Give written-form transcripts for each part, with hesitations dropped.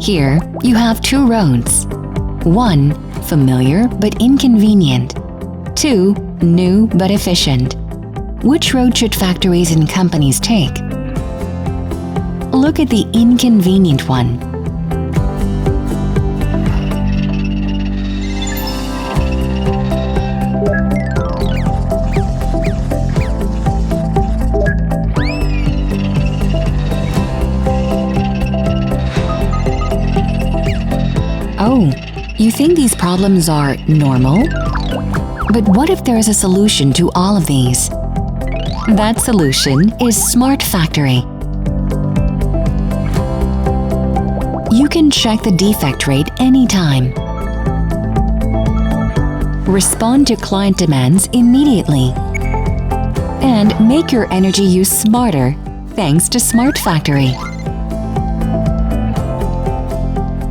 Here, you have two roads. 1. Familiar but inconvenient. 2. New but efficient. Which road should factories and companies take? Look at the inconvenient one. Oh, you think these problems are normal? But what if there is a solution to all of these? That solution is Smart Factory. You can check the defect rate anytime. Respond to client demands immediately. And make your energy use smarter thanks to Smart Factory.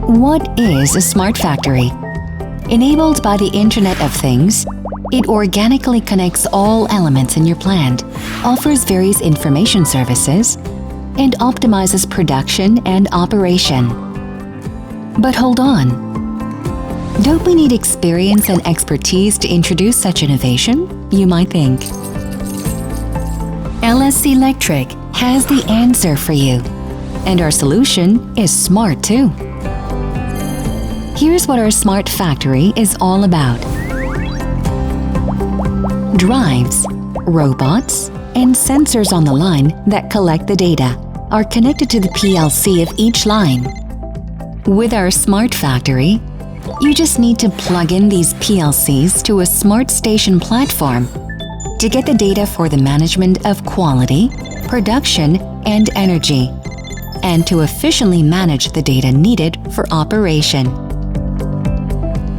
What is a smart factory? Enabled by the Internet of Things, it organically connects all elements in your plant, offers various information services, and optimizes production and operation. But hold on. Don't we need experience and expertise to introduce such innovation? You might think. LS Electric has the answer for you. And our solution is smart too. Here's what our Smart Factory is all about. Drives, robots, and sensors on the line that collect the data are connected to the PLC of each line. With our Smart Factory, you just need to plug in these PLCs to a smart station platform to get the data for the management of quality, production, and energy, and to efficiently manage the data needed for operation.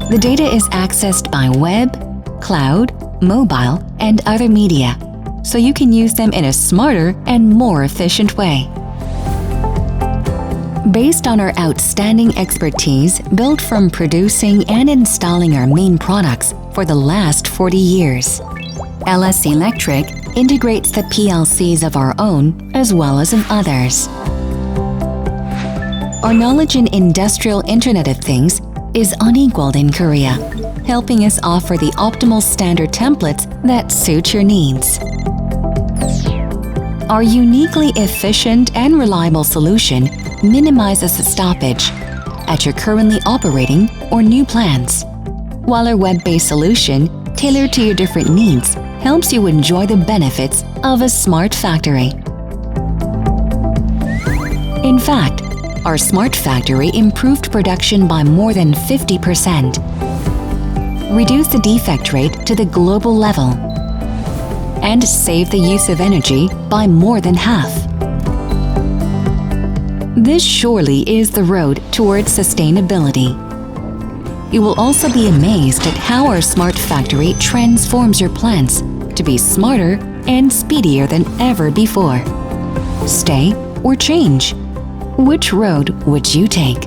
The data is accessed by web, cloud, mobile, and other media, so you can use them in a smarter and more efficient way. Based on our outstanding expertise built from producing and installing our main products for the last 40 years, LS Electric integrates the PLCs of our own as well as of others. Our knowledge in industrial Internet of Things is unequaled in Korea, helping us offer the optimal standard templates that suit your needs. Our uniquely efficient and reliable solution minimizes the stoppage at your currently operating or new plants, while our web-based solution, tailored to your different needs, helps you enjoy the benefits of a smart factory. In fact, our Smart Factory improved production by more than 50%, reduced the defect rate to the global level, and saved the use of energy by more than half. This surely is the road towards sustainability. You will also be amazed at how our Smart Factory transforms your plants to be smarter and speedier than ever before. Stay or change? Which road would you take?